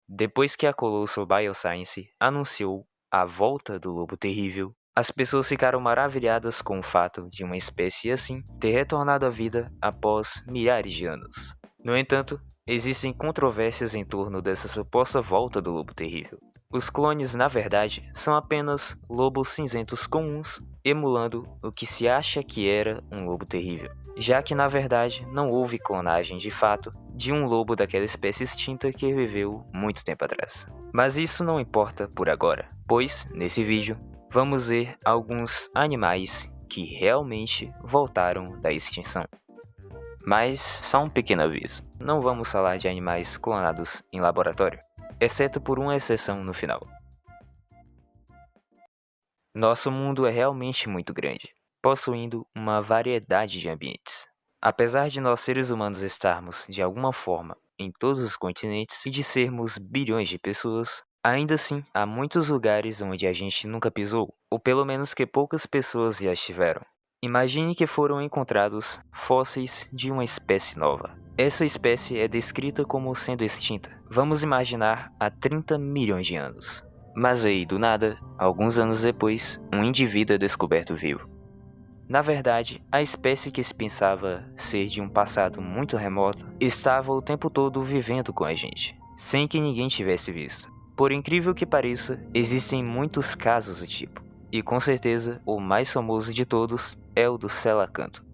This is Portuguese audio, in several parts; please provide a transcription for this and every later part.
Depois que a Colossal Bioscience anunciou a volta do lobo terrível, as pessoas ficaram maravilhadas com o fato de uma espécie assim ter retornado à vida após milhares de anos. No entanto, existem controvérsias em torno dessa suposta volta do lobo terrível. Os clones, na verdade, são apenas lobos cinzentos comuns, emulando o que se acha que era um lobo terrível, já que na verdade não houve clonagem de fato de um lobo daquela espécie extinta que viveu muito tempo atrás. Mas isso não importa por agora, pois, nesse vídeo, vamos ver alguns animais que realmente voltaram da extinção. Mas só um pequeno aviso, não vamos falar de animais clonados em laboratório, exceto por uma exceção no final. Nosso mundo é realmente muito grande, possuindo uma variedade de ambientes. Apesar de nós seres humanos estarmos, de alguma forma, em todos os continentes e de sermos bilhões de pessoas, ainda assim há muitos lugares onde a gente nunca pisou, ou pelo menos que poucas pessoas já estiveram. Imagine que foram encontrados fósseis de uma espécie nova. Essa espécie é descrita como sendo extinta, vamos imaginar há 30 milhões de anos. Mas aí, do nada, alguns anos depois, um indivíduo é descoberto vivo. Na verdade, a espécie que se pensava ser de um passado muito remoto estava o tempo todo vivendo com a gente, sem que ninguém tivesse visto. Por incrível que pareça, existem muitos casos do tipo, e com certeza o mais famoso de todos é o do selacanto.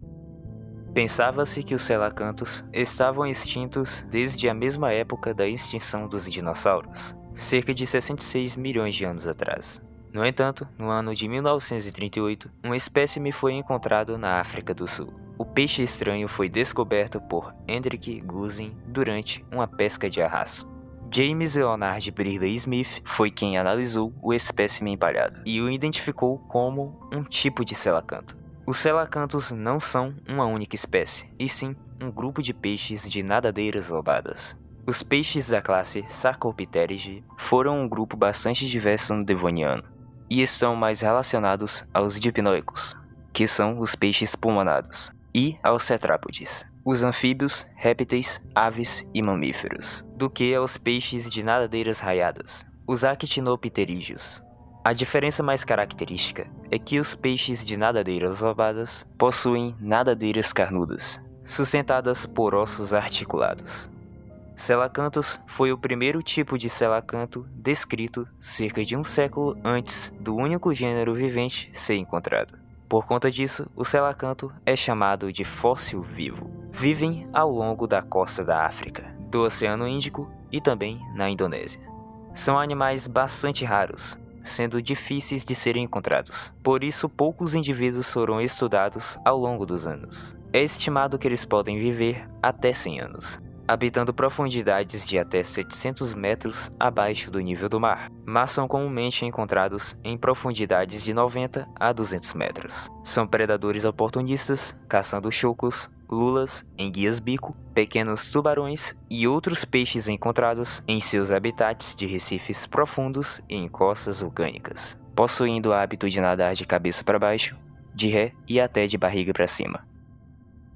Pensava-se que os selacantos estavam extintos desde a mesma época da extinção dos dinossauros, cerca de 66 milhões de anos atrás. No entanto, no ano de 1938, um espécime foi encontrado na África do Sul. O peixe estranho foi descoberto por Hendrik Gusen durante uma pesca de arrasto. James Leonard Bridley Smith foi quem analisou o espécime empalhado e o identificou como um tipo de selacanto. Os selacantos não são uma única espécie, e sim um grupo de peixes de nadadeiras lobadas. Os peixes da classe Sarcopterygidae foram um grupo bastante diverso no Devoniano, e estão mais relacionados aos dipnoicos, que são os peixes pulmonados, e aos tetrápodes, os anfíbios, répteis, aves e mamíferos, do que aos peixes de nadadeiras raiadas, os actinopterídeos. A diferença mais característica é que os peixes de nadadeiras lobadas possuem nadadeiras carnudas, sustentadas por ossos articulados. Selacanthus foi o primeiro tipo de selacanto descrito cerca de um século antes do único gênero vivente ser encontrado. Por conta disso, o selacanto é chamado de fóssil vivo. Vivem ao longo da costa da África, do Oceano Índico e também na Indonésia. São animais bastante raros, sendo difíceis de serem encontrados. Por isso, poucos indivíduos foram estudados ao longo dos anos. É estimado que eles podem viver até 100 anos, habitando profundidades de até 700 metros abaixo do nível do mar, mas são comumente encontrados em profundidades de 90 a 200 metros. São predadores oportunistas, caçando chocos, lulas, enguias-bico, pequenos tubarões e outros peixes encontrados em seus habitats de recifes profundos e em costas vulcânicas, possuindo o hábito de nadar de cabeça para baixo, de ré e até de barriga para cima.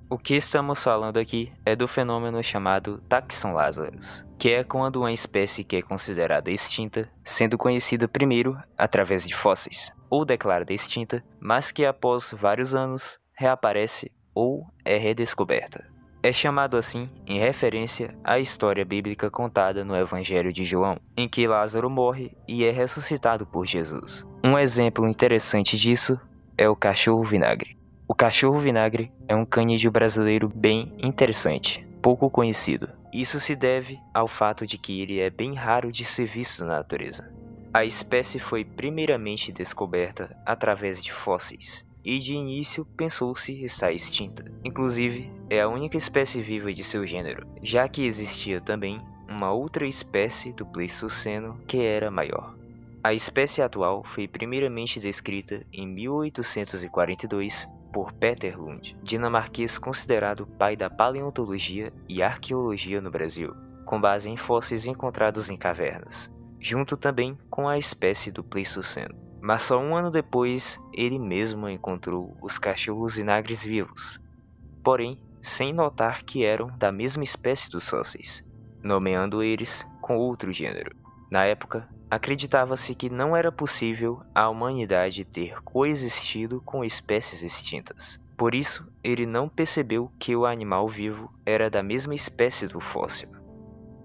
O que estamos falando aqui é do fenômeno chamado Taxon Lazarus, que é quando uma espécie que é considerada extinta, sendo conhecida primeiro através de fósseis, ou declarada extinta, mas que após vários anos reaparece ou é redescoberta. É chamado assim em referência à história bíblica contada no Evangelho de João, em que Lázaro morre e é ressuscitado por Jesus. Um exemplo interessante disso é o cachorro vinagre. O cachorro vinagre é um canídeo brasileiro bem interessante, pouco conhecido. Isso se deve ao fato de que ele é bem raro de ser visto na natureza. A espécie foi primeiramente descoberta através de fósseis, e de início pensou-se estar extinta. Inclusive, é a única espécie viva de seu gênero, já que existia também uma outra espécie do Pleistoceno que era maior. A espécie atual foi primeiramente descrita em 1842 por Peter Lund, dinamarquês considerado pai da paleontologia e arqueologia no Brasil, com base em fósseis encontrados em cavernas, junto também com a espécie do Pleistoceno. Mas só um ano depois, ele mesmo encontrou os cachorros vinagres vivos, porém sem notar que eram da mesma espécie dos fósseis, nomeando eles com outro gênero. Na época, acreditava-se que não era possível a humanidade ter coexistido com espécies extintas. Por isso, ele não percebeu que o animal vivo era da mesma espécie do fóssil.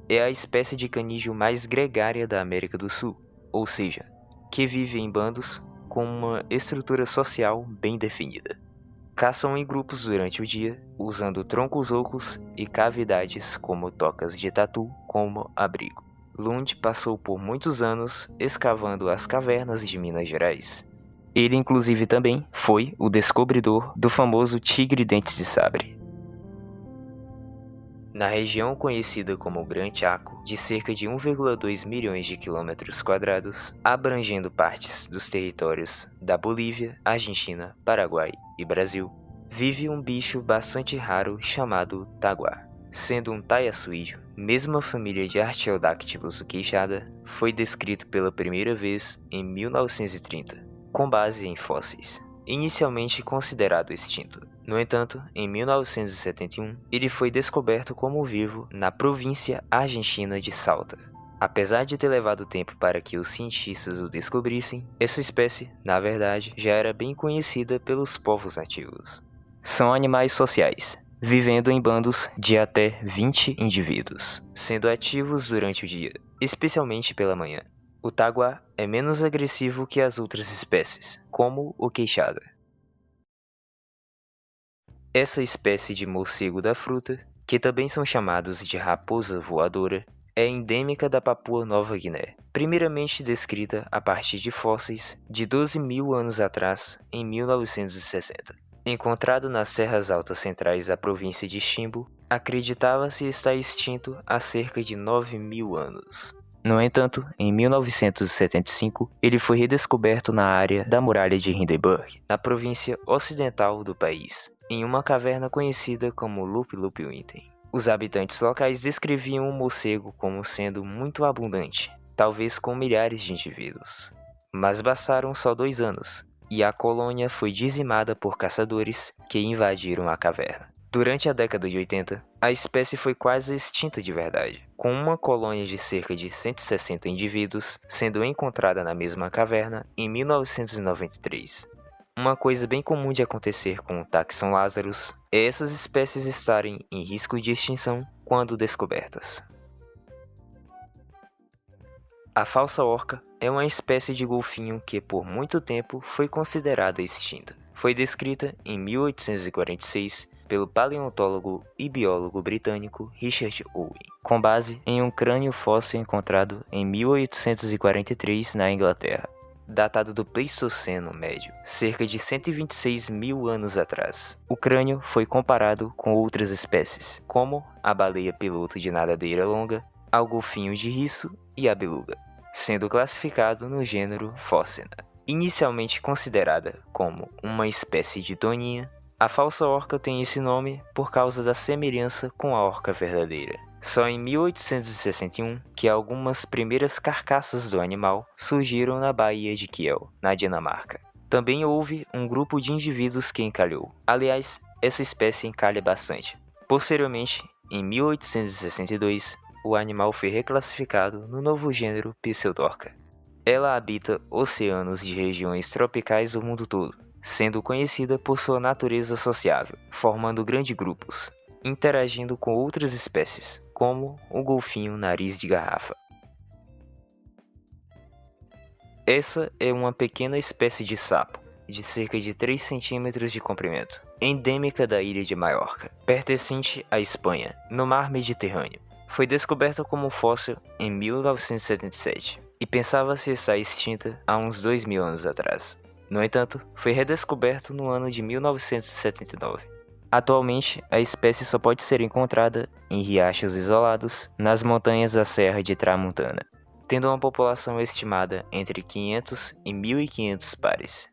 É a espécie de canídeo mais gregária da América do Sul, ou seja, que vive em bandos com uma estrutura social bem definida. Caçam em grupos durante o dia, usando troncos ocos e cavidades como tocas de tatu como abrigo. Lund passou por muitos anos escavando as cavernas de Minas Gerais. Ele inclusive também foi o descobridor do famoso tigre dentes de sabre. Na região conhecida como Gran Chaco, de cerca de 1,2 milhões de quilômetros quadrados, abrangendo partes dos territórios da Bolívia, Argentina, Paraguai e Brasil, vive um bicho bastante raro chamado taguá. Sendo um taiaçuídeo, mesma família de Artiodactylus queixada, foi descrito pela primeira vez em 1930, com base em fósseis, inicialmente considerado extinto. No entanto, em 1971, ele foi descoberto como vivo na província argentina de Salta. Apesar de ter levado tempo para que os cientistas o descobrissem, essa espécie, na verdade, já era bem conhecida pelos povos nativos. São animais sociais, vivendo em bandos de até 20 indivíduos, sendo ativos durante o dia, especialmente pela manhã. O taguá é menos agressivo que as outras espécies, como o queixada. Essa espécie de morcego da fruta, que também são chamados de raposa voadora, é endêmica da Papua Nova Guiné, primeiramente descrita a partir de fósseis de 12 mil anos atrás, em 1960. Encontrado nas serras altas centrais da província de Chimbo, acreditava-se estar extinto há cerca de 9 mil anos. No entanto, em 1975, ele foi redescoberto na área da muralha de Hindenburg, na província ocidental do país, em uma caverna conhecida como Lup-Lup-Winten. Os habitantes locais descreviam o morcego como sendo muito abundante, talvez com milhares de indivíduos. Mas bastaram só 2 anos, e a colônia foi dizimada por caçadores que invadiram a caverna. Durante a década de 80, a espécie foi quase extinta de verdade, com uma colônia de cerca de 160 indivíduos sendo encontrada na mesma caverna em 1993. Uma coisa bem comum de acontecer com o Taxon lazarus é essas espécies estarem em risco de extinção quando descobertas. A falsa orca é uma espécie de golfinho que por muito tempo foi considerada extinta. Foi descrita em 1846 pelo paleontólogo e biólogo britânico Richard Owen, com base em um crânio fóssil encontrado em 1843 na Inglaterra, datado do Pleistoceno Médio, cerca de 126 mil anos atrás. O crânio foi comparado com outras espécies, como a baleia piloto de nadadeira longa, ao golfinho de riço e a beluga, sendo classificado no gênero Phocena. Inicialmente considerada como uma espécie de doninha, a falsa orca tem esse nome por causa da semelhança com a orca verdadeira. Só em 1861 que algumas primeiras carcaças do animal surgiram na Baía de Kiel, na Dinamarca. Também houve um grupo de indivíduos que encalhou. Aliás, essa espécie encalha bastante. Posteriormente, em 1862, o animal foi reclassificado no novo gênero Pseudorca. Ela habita oceanos de regiões tropicais do mundo todo, sendo conhecida por sua natureza sociável, formando grandes grupos, interagindo com outras espécies, como o golfinho nariz de garrafa. Essa é uma pequena espécie de sapo, de cerca de 3 centímetros de comprimento, endêmica da ilha de Maiorca, pertencente à Espanha, no mar Mediterrâneo. Foi descoberta como fóssil em 1977 e pensava-se estar extinta há uns 2 mil anos atrás. No entanto, foi redescoberto no ano de 1979. Atualmente, a espécie só pode ser encontrada em riachos isolados nas montanhas da Serra de Tramontana, tendo uma população estimada entre 500 e 1.500 pares.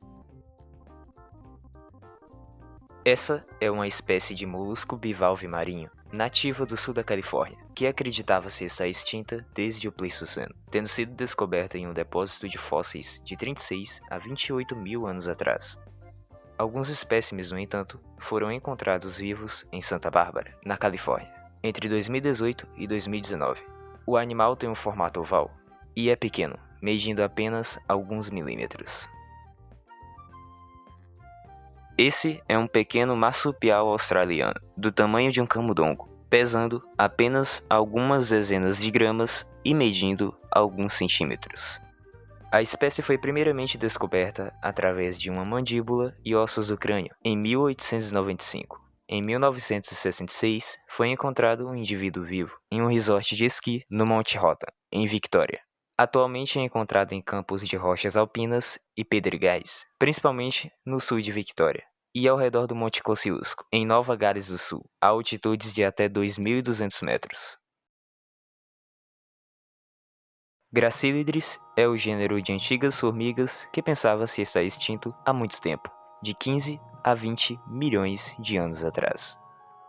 Essa é uma espécie de molusco bivalve marinho, nativa do sul da Califórnia, que acreditava-se estar extinta desde o Pleistoceno, tendo sido descoberta em um depósito de fósseis de 36 a 28 mil anos atrás. Alguns espécimes, no entanto, foram encontrados vivos em Santa Bárbara, na Califórnia, entre 2018 e 2019. O animal tem um formato oval e é pequeno, medindo apenas alguns milímetros. Esse é um pequeno marsupial australiano, do tamanho de um camundongo, pesando apenas algumas dezenas de gramas e medindo alguns centímetros. A espécie foi primeiramente descoberta através de uma mandíbula e ossos do crânio em 1895. Em 1966, foi encontrado um indivíduo vivo em um resort de esqui no Monte Rothman, em Victoria. Atualmente é encontrado em campos de rochas alpinas e pedregais, principalmente no sul de Victoria, e ao redor do Monte Kosciuszko, em Nova Gales do Sul, a altitudes de até 2.200 metros. Gracilidris é o gênero de antigas formigas que pensava-se estar extinto há muito tempo, de 15 a 20 milhões de anos atrás.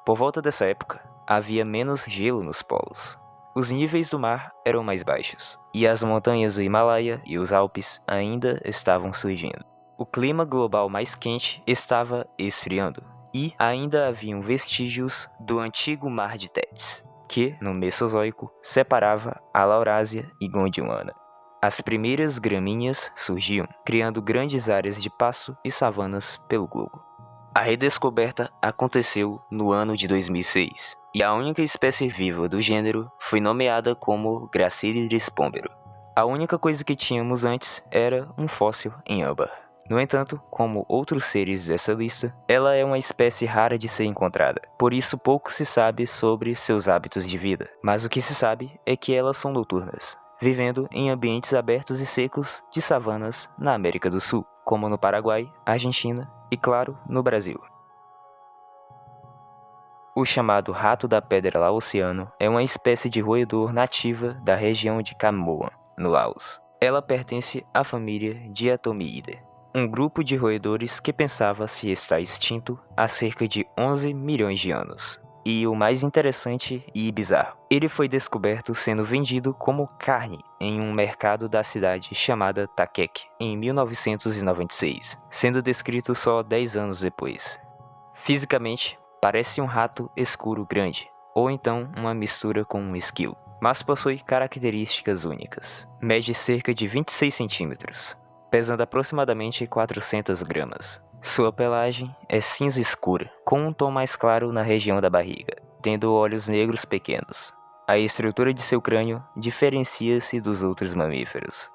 Por volta dessa época, havia menos gelo nos polos. Os níveis do mar eram mais baixos, e as montanhas do Himalaia e os Alpes ainda estavam surgindo. O clima global mais quente estava esfriando, e ainda haviam vestígios do antigo Mar de Tétis, que, no Mesozoico, separava a Laurásia e Gondwana. As primeiras gramíneas surgiam, criando grandes áreas de pasto e savanas pelo globo. A redescoberta aconteceu no ano de 2006, e a única espécie viva do gênero foi nomeada como Gracilidris pombero. A única coisa que tínhamos antes era um fóssil em âmbar. No entanto, como outros seres dessa lista, ela é uma espécie rara de ser encontrada, por isso pouco se sabe sobre seus hábitos de vida, mas o que se sabe é que elas são noturnas, vivendo em ambientes abertos e secos de savanas na América do Sul, como no Paraguai, Argentina e, claro, no Brasil. O chamado rato da pedra laosiano é uma espécie de roedor nativa da região de Camoan, no Laos. Ela pertence à família Diatomiidae, um grupo de roedores que pensava-se estar extinto há cerca de 11 milhões de anos. E o mais interessante e bizarro, ele foi descoberto sendo vendido como carne em um mercado da cidade chamada Takek, em 1996, sendo descrito só 10 anos depois. Fisicamente, parece um rato escuro grande, ou então uma mistura com um esquilo, mas possui características únicas. Mede cerca de 26 centímetros, pesando aproximadamente 400 gramas. Sua pelagem é cinza escura, com um tom mais claro na região da barriga, tendo olhos negros pequenos. A estrutura de seu crânio diferencia-se dos outros mamíferos.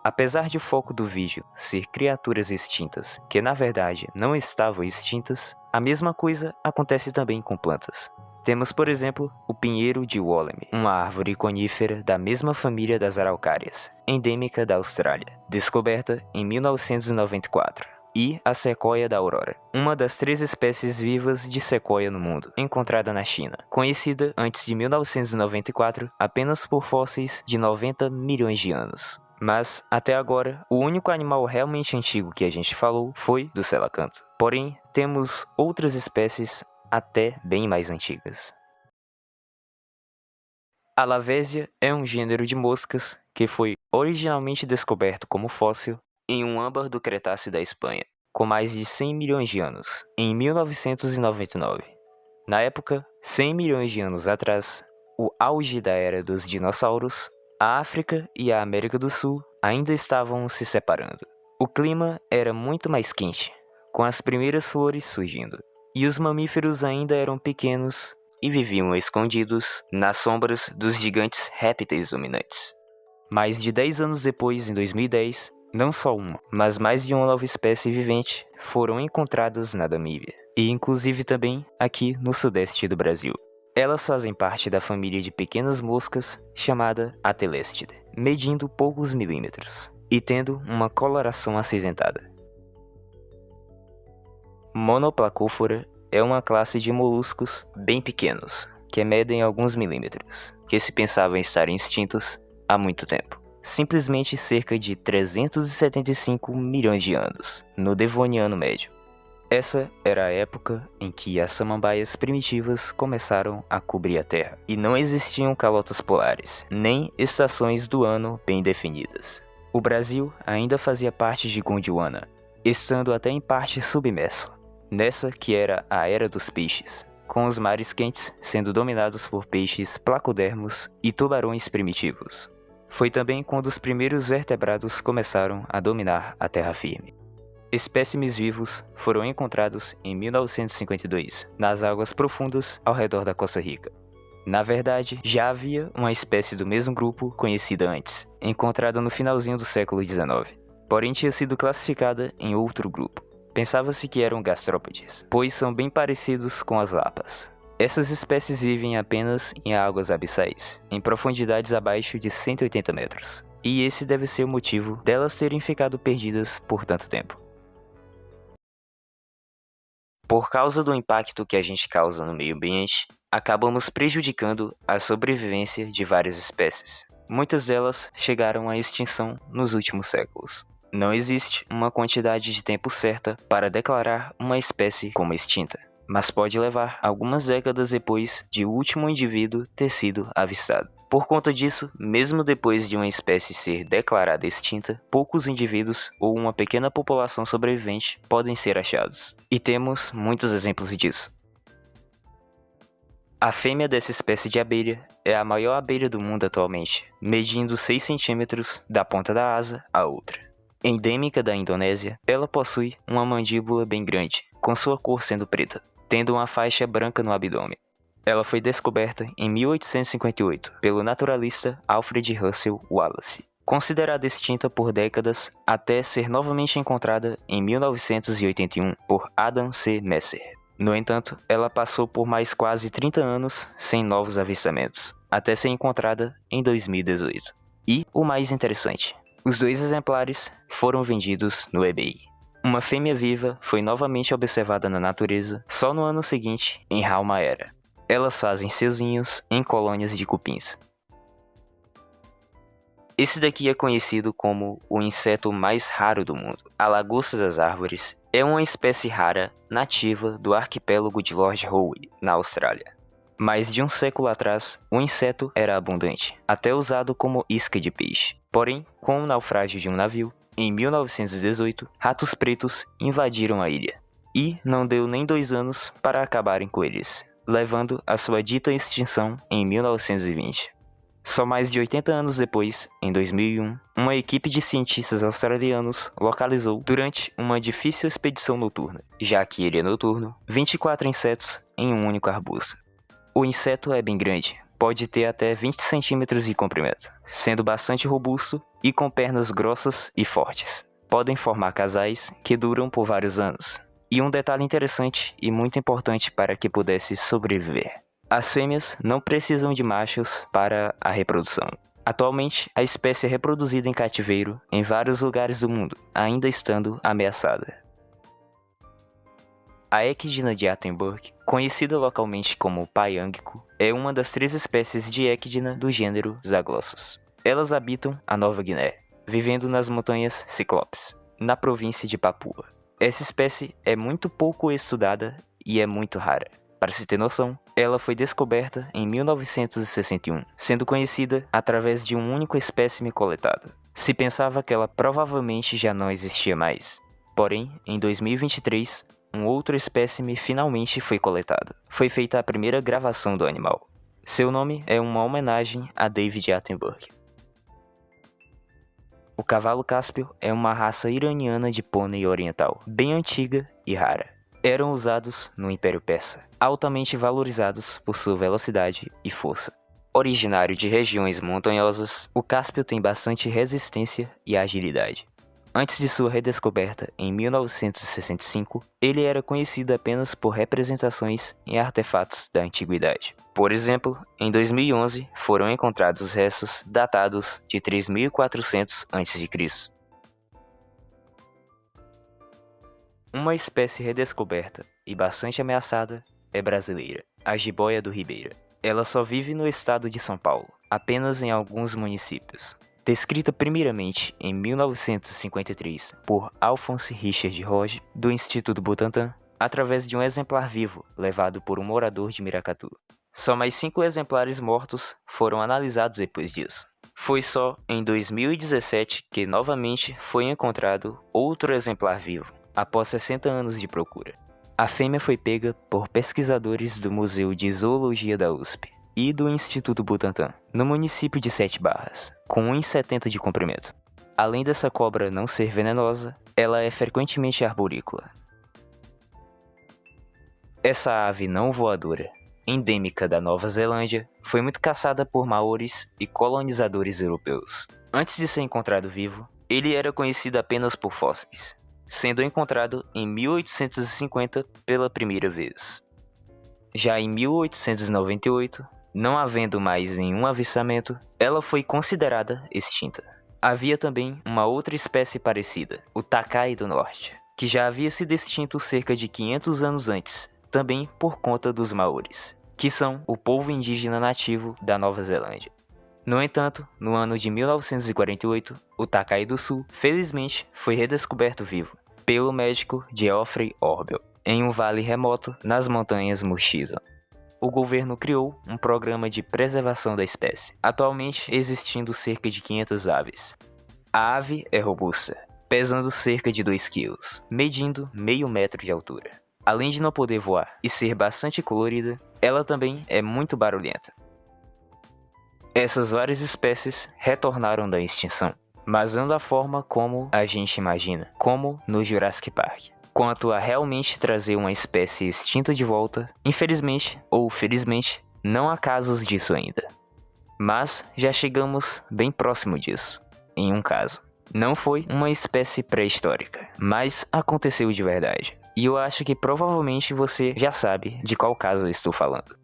Apesar de o foco do vídeo ser criaturas extintas, que na verdade não estavam extintas, a mesma coisa acontece também com plantas. Temos, por exemplo, o pinheiro de Wollemi, uma árvore conífera da mesma família das araucárias, endêmica da Austrália, descoberta em 1994, e a sequoia da aurora, uma das 3 espécies vivas de sequoia no mundo, encontrada na China, conhecida antes de 1994 apenas por fósseis de 90 milhões de anos. Mas, até agora, o único animal realmente antigo que a gente falou foi do selacanto. Porém, temos outras espécies até bem mais antigas. A Lavésia é um gênero de moscas que foi originalmente descoberto como fóssil em um âmbar do Cretáceo da Espanha, com mais de 100 milhões de anos, em 1999. Na época, 100 milhões de anos atrás, o auge da era dos dinossauros, a África e a América do Sul ainda estavam se separando. O clima era muito mais quente, com as primeiras flores surgindo, e os mamíferos ainda eram pequenos e viviam escondidos nas sombras dos gigantes répteis dominantes. Mais de 10 anos depois, em 2010, não só uma, mas mais de uma nova espécie vivente foram encontradas na Namíbia, e inclusive também aqui no sudeste do Brasil. Elas fazem parte da família de pequenas moscas chamada Atelestidae, medindo poucos milímetros e tendo uma coloração acinzentada. Monoplacófora é uma classe de moluscos bem pequenos, que medem alguns milímetros, que se pensavam estarem extintos há muito tempo. Simplesmente cerca de 375 milhões de anos, no Devoniano Médio. Essa era a época em que as samambaias primitivas começaram a cobrir a Terra, e não existiam calotas polares, nem estações do ano bem definidas. O Brasil ainda fazia parte de Gondwana, estando até em parte submerso, nessa que era a Era dos Peixes, com os mares quentes sendo dominados por peixes placodermos e tubarões primitivos. Foi também quando os primeiros vertebrados começaram a dominar a terra firme. Espécimes vivos foram encontrados em 1952 nas águas profundas ao redor da Costa Rica. Na verdade, já havia uma espécie do mesmo grupo conhecida antes, encontrada no finalzinho do século XIX, porém tinha sido classificada em outro grupo. Pensava-se que eram gastrópodes, pois são bem parecidos com as lapas. Essas espécies vivem apenas em águas abissais, em profundidades abaixo de 180 metros, e esse deve ser o motivo delas terem ficado perdidas por tanto tempo. Por causa do impacto que a gente causa no meio ambiente, acabamos prejudicando a sobrevivência de várias espécies. Muitas delas chegaram à extinção nos últimos séculos. Não existe uma quantidade de tempo certa para declarar uma espécie como extinta, mas pode levar algumas décadas depois de o último indivíduo ter sido avistado. Por conta disso, mesmo depois de uma espécie ser declarada extinta, poucos indivíduos ou uma pequena população sobrevivente podem ser achados. E temos muitos exemplos disso. A fêmea dessa espécie de abelha é a maior abelha do mundo atualmente, medindo 6 centímetros da ponta da asa à outra. Endêmica da Indonésia, ela possui uma mandíbula bem grande, com sua cor sendo preta, tendo uma faixa branca no abdômen. Ela foi descoberta em 1858 pelo naturalista Alfred Russel Wallace, considerada extinta por décadas até ser novamente encontrada em 1981 por Adam C. Messer. No entanto, ela passou por mais quase 30 anos sem novos avistamentos, até ser encontrada em 2018. E o mais interessante, os 2 exemplares foram vendidos no eBay. Uma fêmea viva foi novamente observada na natureza só no ano seguinte, em Halmahera. Elas fazem seus ninhos em colônias de cupins. Esse daqui é conhecido como o inseto mais raro do mundo. A lagosta das árvores é uma espécie rara nativa do arquipélago de Lord Howe, na Austrália. Mais de um século atrás, o inseto era abundante, até usado como isca de peixe. Porém, com o naufrágio de um navio, em 1918, ratos pretos invadiram a ilha. E não deu nem 2 anos para acabarem com eles, levando à sua dita extinção em 1920. Só mais de 80 anos depois, em 2001, uma equipe de cientistas australianos localizou, durante uma difícil expedição noturna, já que ele é noturno, 24 insetos em um único arbusto. O inseto é bem grande, pode ter até 20 centímetros de comprimento, sendo bastante robusto e com pernas grossas e fortes. Podem formar casais que duram por vários anos. E um detalhe interessante e muito importante para que pudesse sobreviver: as fêmeas não precisam de machos para a reprodução. Atualmente, a espécie é reproduzida em cativeiro em vários lugares do mundo, ainda estando ameaçada. A Equidna de Attenborough, conhecida localmente como paiângico, é uma das 3 espécies de Equidna do gênero Zaglossus. Elas habitam a Nova Guiné, vivendo nas montanhas Ciclopes, na província de Papua. Essa espécie é muito pouco estudada e é muito rara. Para se ter noção, ela foi descoberta em 1961, sendo conhecida através de um único espécime coletado. Se pensava que ela provavelmente já não existia mais. Porém, em 2023, um outro espécime finalmente foi coletado. Foi feita a primeira gravação do animal. Seu nome é uma homenagem a David Attenborough. O cavalo cáspio é uma raça iraniana de pônei oriental, bem antiga e rara. Eram usados no Império Persa, altamente valorizados por sua velocidade e força. Originário de regiões montanhosas, o cáspio tem bastante resistência e agilidade. Antes de sua redescoberta em 1965, ele era conhecido apenas por representações em artefatos da antiguidade. Por exemplo, em 2011 foram encontrados restos datados de 3400 a.C. Uma espécie redescoberta e bastante ameaçada é brasileira, a jiboia do Ribeira. Ela só vive no estado de São Paulo, apenas em alguns municípios. Descrita primeiramente em 1953 por Alphonse Richard Roge, do Instituto Butantan, através de um exemplar vivo levado por um morador de Miracatu. Só mais 5 exemplares mortos foram analisados depois disso. Foi só em 2017 que novamente foi encontrado outro exemplar vivo, após 60 anos de procura. A fêmea foi pega por pesquisadores do Museu de Zoologia da USP e do Instituto Butantan, no município de Sete Barras, com 1,70 de comprimento. Além dessa cobra não ser venenosa, ela é frequentemente arborícola. Essa ave não voadora, endêmica da Nova Zelândia, foi muito caçada por maoris e colonizadores europeus. Antes de ser encontrado vivo, ele era conhecido apenas por fósseis, sendo encontrado em 1850 pela primeira vez. Já em 1898, não havendo mais nenhum avistamento, ela foi considerada extinta. Havia também uma outra espécie parecida, o takai do norte, que já havia sido extinto cerca de 500 anos antes, também por conta dos maoris, que são o povo indígena nativo da Nova Zelândia. No entanto, no ano de 1948, o takai do sul, felizmente, foi redescoberto vivo pelo médico Geoffrey Orbel, em um vale remoto nas montanhas Murchison. O governo criou um programa de preservação da espécie, atualmente existindo cerca de 500 aves. A ave é robusta, pesando cerca de 2 kg, medindo meio metro de altura. Além de não poder voar e ser bastante colorida, ela também é muito barulhenta. Essas várias espécies retornaram da extinção, mas não da forma como a gente imagina, como no Jurassic Park. Quanto a realmente trazer uma espécie extinta de volta, infelizmente ou felizmente, não há casos disso ainda. Mas já chegamos bem próximo disso, em um caso. Não foi uma espécie pré-histórica, mas aconteceu de verdade. E eu acho que provavelmente você já sabe de qual caso eu estou falando.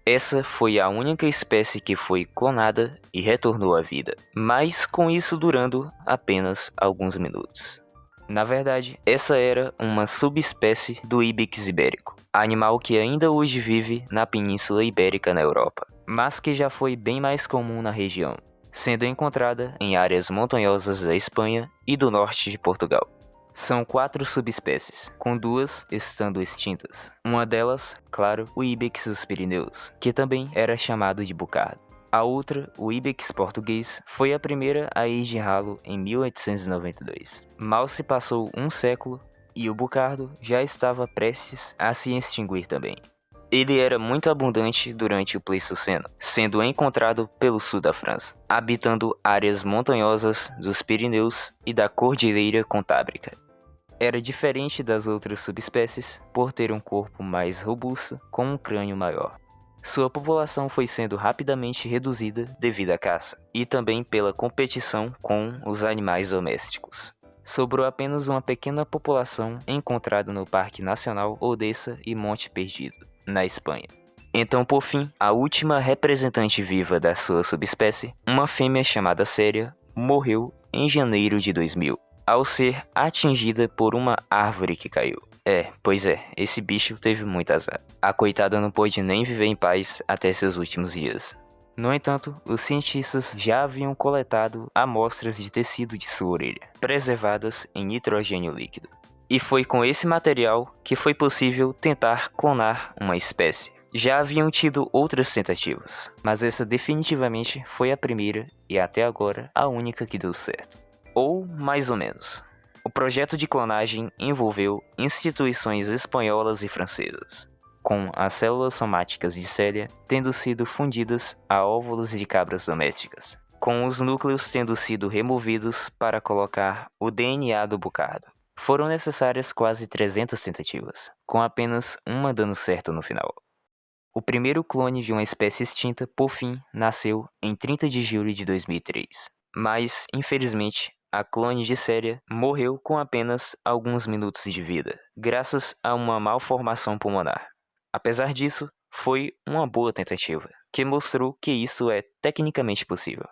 Essa foi a única espécie que foi clonada e retornou à vida, mas com isso durando apenas alguns minutos. Na verdade, essa era uma subespécie do ibex ibérico, animal que ainda hoje vive na Península Ibérica na Europa, mas que já foi bem mais comum na região, sendo encontrada em áreas montanhosas da Espanha e do norte de Portugal. São 4 subespécies, com 2 estando extintas. Uma delas, claro, o ibex dos Pirineus, que também era chamado de bucardo. A outra, o ibex português, foi a primeira a ir de ralo em 1892. Mal se passou um século e o bucardo já estava prestes a se extinguir também. Ele era muito abundante durante o Pleistoceno, sendo encontrado pelo sul da França, habitando áreas montanhosas dos Pirineus e da Cordilheira Cantábrica. Era diferente das outras subespécies por ter um corpo mais robusto com um crânio maior. Sua população foi sendo rapidamente reduzida devido à caça e também pela competição com os animais domésticos. Sobrou apenas uma pequena população encontrada no Parque Nacional Odessa e Monte Perdido, na Espanha. Então, por fim, a última representante viva da sua subespécie, uma fêmea chamada Séria, morreu em janeiro de 2000, ao ser atingida por uma árvore que caiu. Pois é, esse bicho teve muito azar. A coitada não pôde nem viver em paz até seus últimos dias. No entanto, os cientistas já haviam coletado amostras de tecido de sua orelha, preservadas em nitrogênio líquido. E foi com esse material que foi possível tentar clonar uma espécie. Já haviam tido outras tentativas, mas essa definitivamente foi a primeira e até agora a única que deu certo. Ou mais ou menos. O projeto de clonagem envolveu instituições espanholas e francesas, com as células somáticas de Célia tendo sido fundidas a óvulos de cabras domésticas, com os núcleos tendo sido removidos para colocar o DNA do bucardo. Foram necessárias quase 300 tentativas, com apenas uma dando certo no final. O primeiro clone de uma espécie extinta, por fim, nasceu em 30 de julho de 2003, mas, infelizmente, a clone de Séria morreu com apenas alguns minutos de vida, graças a uma malformação pulmonar. Apesar disso, foi uma boa tentativa, que mostrou que isso é tecnicamente possível.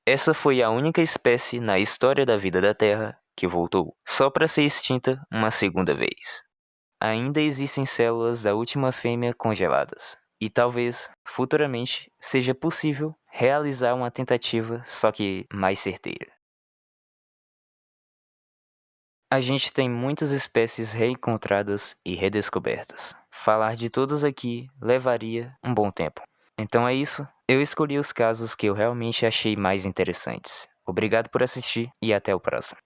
Essa foi a única espécie na história da vida da Terra que voltou, só para ser extinta uma segunda vez. Ainda existem células da última fêmea congeladas, e talvez, futuramente, seja possível realizar uma tentativa, só que mais certeira. A gente tem muitas espécies reencontradas e redescobertas. Falar de todas aqui levaria um bom tempo. Então é isso, eu escolhi os casos que eu realmente achei mais interessantes. Obrigado por assistir e até o próximo.